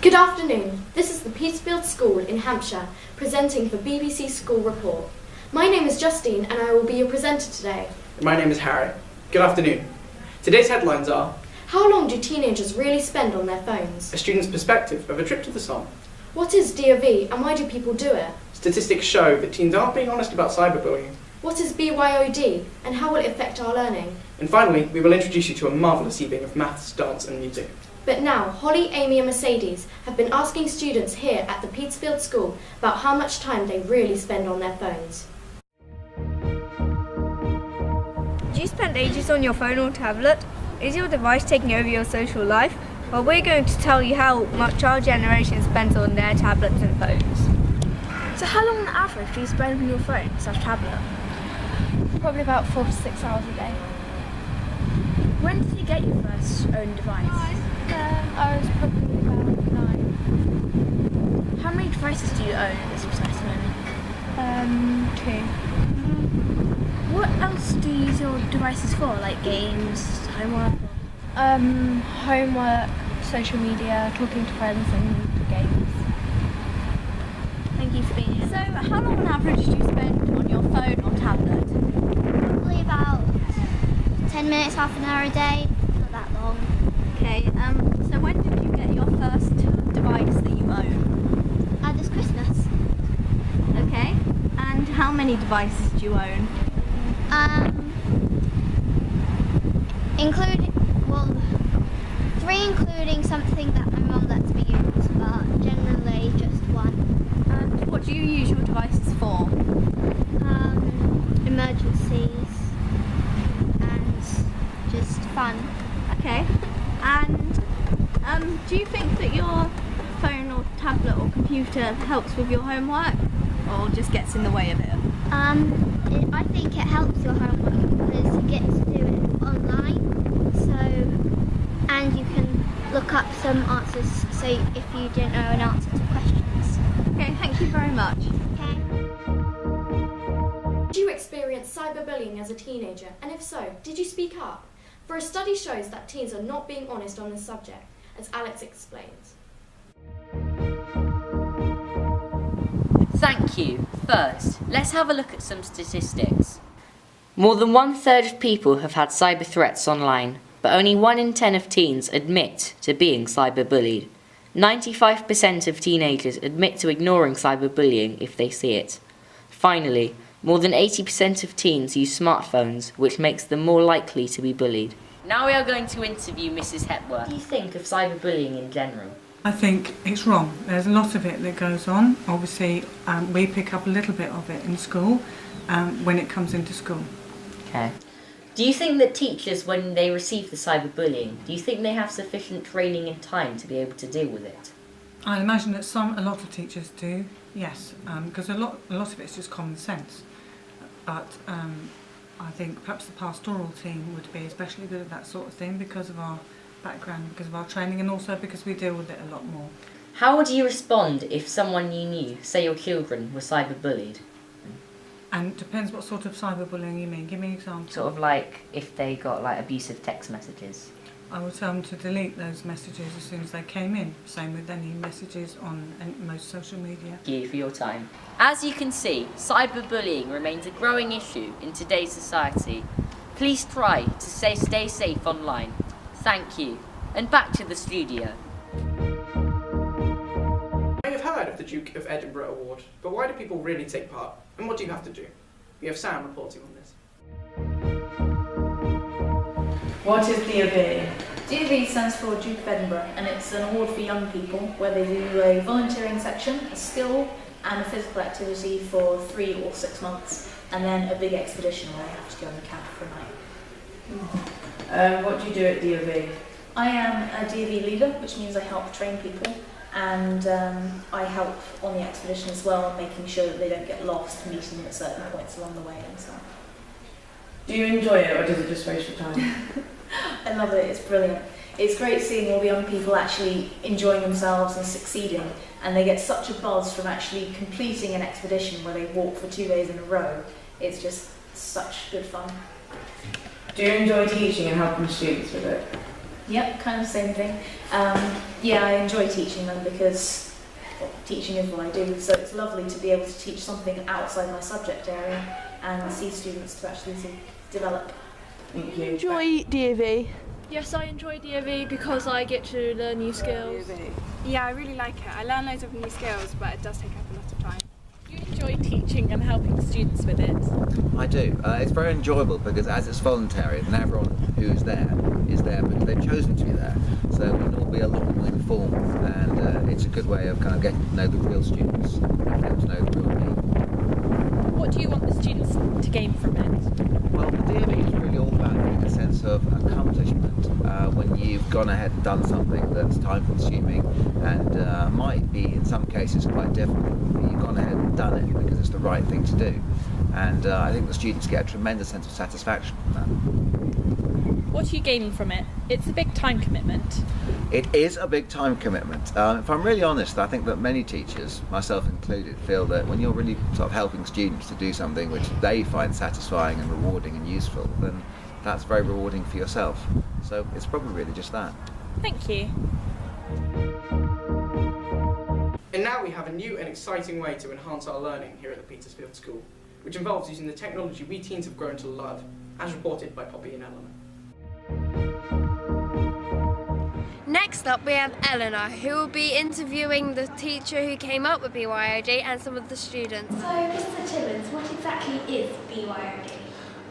Good afternoon. This is the Petersfield School in Hampshire presenting for BBC School Report. My name is Justine and I will be your presenter today. My name is Harry. Good afternoon. Today's headlines are: how long do teenagers really spend on their phones? a student's perspective of a trip to the Somme. What is DOV and why do people do it? Statistics show that teens aren't being honest about cyberbullying. What is BYOD and how will it affect our learning? And finally, we will introduce you to a marvellous evening of maths, dance and music. But now, Holly, Amy and Mercedes have been asking students here at the Petersfield School about how much time they really spend on their phones. Do you spend ages on your phone or tablet? Is your device taking over your social life? Well, we're going to tell you how much our generation spends on their tablets and phones. So how long on average do you spend on your phone/tablet? Probably about 4 to 6 hours a day. When did you get your first own device? I was probably about 9. How many devices do you own at this precise moment? 2. What else do you use your devices for, like games, homework? Homework, social media, talking to friends and games. Thank you for being here. So, how long on average do you spend on your phone or tablet? Probably about 10 minutes, half an hour a day, not that long. Okay, so when did you get your first device that you own? This Christmas. Okay, and how many devices do you own? Three including something that my mum lets me use, but generally just one. And what do you use your devices for? Emergencies and just fun. Okay, and do you think that your phone or tablet or computer helps with your homework or just gets in the way of it? I think it helps your homework because you get to do it online, and you can look up some answers so if you don't know an answer to questions. Okay, thank you very much. Okay. Did you experience cyberbullying as a teenager? And if so, did you speak up? For a study shows that teens are not being honest on this subject, as Alex explains. Thank you. First, let's have a look at some statistics. More than 1/3 of people have had cyber threats online, but only 1 in 10 of teens admit to being cyberbullied. 95% of teenagers admit to ignoring cyberbullying if they see it. Finally, more than 80% of teens use smartphones, which makes them more likely to be bullied. Now we are going to interview Mrs. Hepworth. What do you think of cyberbullying in general? I think it's wrong. There's a lot of it that goes on. Obviously, we pick up a little bit of it in school when it comes into school. Okay. Do you think that teachers, when they receive the cyberbullying, do you think they have sufficient training and time to be able to deal with it? I imagine that a lot of teachers do, yes, because a lot of it's just common sense. But I think perhaps the pastoral team would be especially good at that sort of thing because of our background, because of our training, and also because we deal with it a lot more. How would you respond if someone you knew, say your children, were cyberbullied? And it depends what sort of cyberbullying you mean. Give me an example. Sort of like if they got like abusive text messages. I would tell them to delete those messages as soon as they came in. Same with any messages on most social media. Thank you for your time. As you can see, cyberbullying remains a growing issue in today's society. Please try to stay safe online. Thank you. And back to the studio. You may have heard of the Duke of Edinburgh Award, but why do people really take part? And what do you have to do? We have Sam reporting on this. What is DOV? DOV stands for Duke of Edinburgh, and it's an award for young people where they do a volunteering section, a skill and a physical activity for 3 or 6 months, and then a big expedition where they have to go on the camp for a night. What do you do at DOV? I am a DOV leader, which means I help train people, and I help on the expedition as well, making sure that they don't get lost, meeting them at certain points along the way and so on. Do you enjoy it, or does it just waste your time? I love it, it's brilliant. It's great seeing all the young people actually enjoying themselves and succeeding, and they get such a buzz from actually completing an expedition where they walk for 2 days in a row. It's just such good fun. Do you enjoy teaching and helping students with it? Yep, kind of the same thing. Yeah, I enjoy teaching them because teaching is what I do, so it's lovely to be able to teach something outside my subject area and see students to actually develop. Thank you. Enjoy DAV. Yes, I enjoy DAV because I get to learn new skills. Yeah, I really like it. I learn loads of new skills, but it does take up a lot of time. You enjoy teaching and helping students with it? I do. It's very enjoyable because as it's voluntary and everyone who's there is there because they've chosen to be there. So it'll be a lot more informal and it's a good way of kind of getting to know the real students and getting to know the real me. What do you want the students to gain from it? Well, the DAV is really all about getting a sense of accomplishment when you've gone ahead and done something that's time consuming and might be in some cases quite difficult, but you've gone ahead and done it because it's the right thing to do. And I think the students get a tremendous sense of satisfaction from that. What are you gaining from it? It's a big time commitment. It is a big time commitment. If I'm really honest, I think that many teachers, myself included, feel that when you're really sort of helping students to do something which they find satisfying and rewarding and useful, then that's very rewarding for yourself. So it's probably really just that. Thank you. And now we have a new and exciting way to enhance our learning here at the Petersfield School, which involves using the technology we teens have grown to love, as reported by Poppy and Eleanor. Next up we have Eleanor, who will be interviewing the teacher who came up with BYOD and some of the students. So, Mr. Timmins, what exactly is BYOD?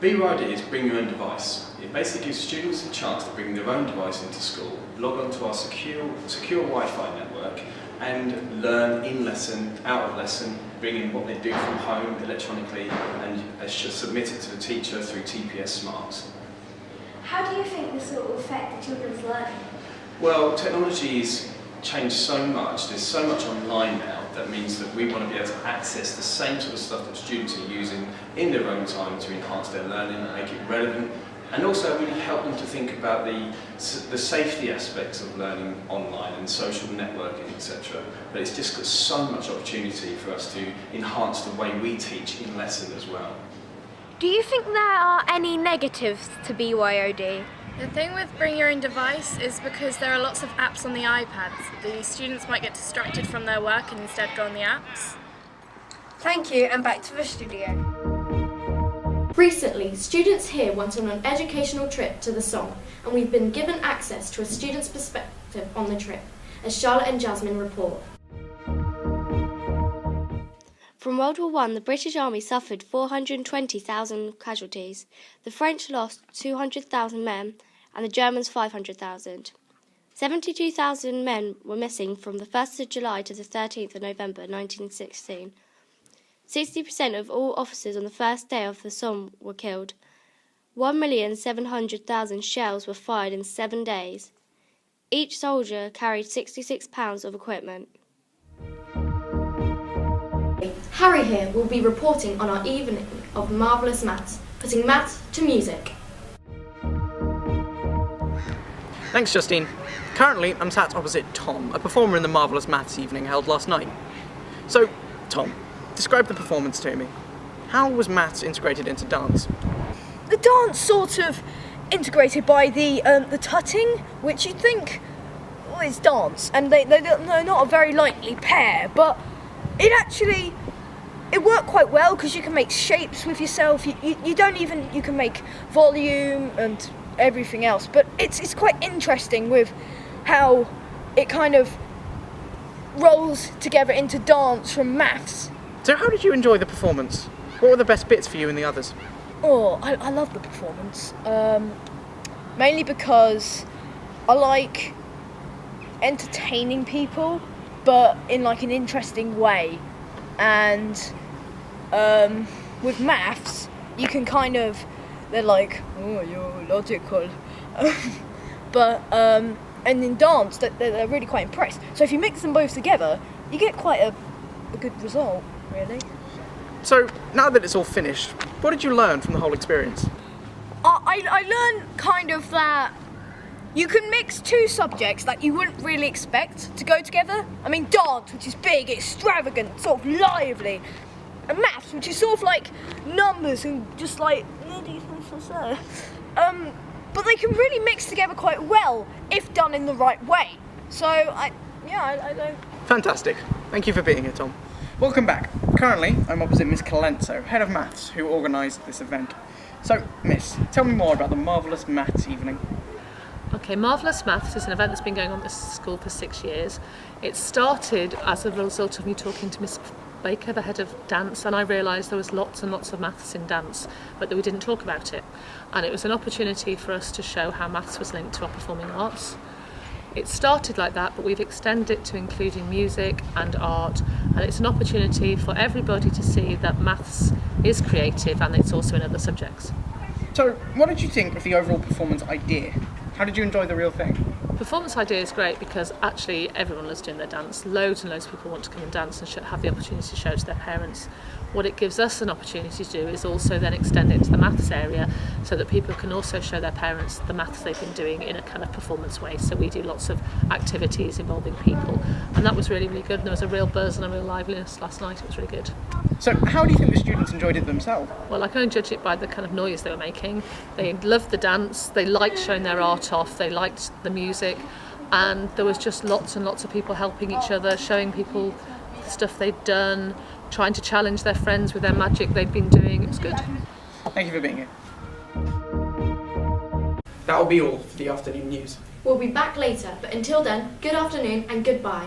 BYOD is Bring Your Own Device. It basically gives students a chance to bring their own device into school, log on to our secure Wi-Fi network and learn in lesson, out of lesson, bring in what they do from home electronically and submit it to the teacher through TPS Smarts. How do you think this will affect the children's learning? Well, technology's changed so much, there's so much online now, that means that we want to be able to access the same sort of stuff that students are using in their own time to enhance their learning and make it relevant, and also really help them to think about the safety aspects of learning online and social networking, etc. But it's just got so much opportunity for us to enhance the way we teach in lesson as well. Do you think there are any negatives to BYOD? The thing with Bring Your Own Device is because there are lots of apps on the iPads. The students might get distracted from their work and instead go on the apps. Thank you, and back to the studio. Recently, students here went on an educational trip to the Somme, and we've been given access to a student's perspective on the trip, as Charlotte and Jasmine report. From World War I, the British Army suffered 420,000 casualties. The French lost 200,000 men and the Germans 500,000. 72,000 men were missing from the 1st of July to the 13th of November 1916. 60% of all officers on the first day of the Somme were killed. 1,700,000 shells were fired in 7 days. Each soldier carried 66 pounds of equipment. Harry here will be reporting on our evening of Marvellous Maths, putting maths to music. Thanks, Justine. Currently, I'm sat opposite Tom, a performer in the Marvellous Maths evening held last night. So, Tom, describe the performance to me. How was maths integrated into dance? The dance sort of integrated by the tutting, which you'd think is dance, and they're not a very likely pair, but it worked quite well because you can make shapes with yourself. You can make volume and everything else, but it's quite interesting with how it kind of rolls together into dance from maths. So how did you enjoy the performance? What were the best bits for you and the others? Oh, I love the performance, mainly because I like entertaining people, but in like an interesting way. And with maths, you can kind of, they're like, oh, you're logical. But and in dance, they're really quite impressed. So if you mix them both together, you get quite a good result, really. So now that it's all finished, what did you learn from the whole experience? I learned kind of that you can mix two subjects that you wouldn't really expect to go together. I mean, dance, which is big, extravagant, sort of lively, and maths, which is sort of like numbers and just like but they can really mix together quite well if done in the right way. So, I don't... Fantastic. Thank you for being here, Tom. Welcome back. Currently, I'm opposite Miss Colenso, Head of Maths, who organised this event. So, Miss, tell me more about the Marvellous Maths evening. Okay, Marvellous Maths is an event that's been going on at this school for 6 years. It started as a result of me talking to Miss Baker, the head of dance, and I realised there was lots and lots of maths in dance, but that we didn't talk about it. And it was an opportunity for us to show how maths was linked to our performing arts. It started like that, but we've extended it to including music and art, and it's an opportunity for everybody to see that maths is creative and it's also in other subjects. So, what did you think of the overall performance idea? How did you enjoy the real thing? Performance idea is great because actually everyone loves doing their dance. Loads and loads of people want to come and dance and have the opportunity to show it to their parents. What it gives us an opportunity to do is also then extend it to the maths area so that people can also show their parents the maths they've been doing in a kind of performance way. So we do lots of activities involving people, and that was really, really good. And there was a real buzz and a real liveliness last night. It was really good. So how do you think the students enjoyed it themselves? Well, I can only judge it by the kind of noise they were making. They loved the dance, they liked showing their art off, they liked the music, and there was just lots and lots of people helping each other, showing people the stuff they'd done, trying to challenge their friends with their magic they'd been doing. It was good. Thank you for being here. That'll be all for the afternoon news. We'll be back later, but until then, good afternoon and goodbye.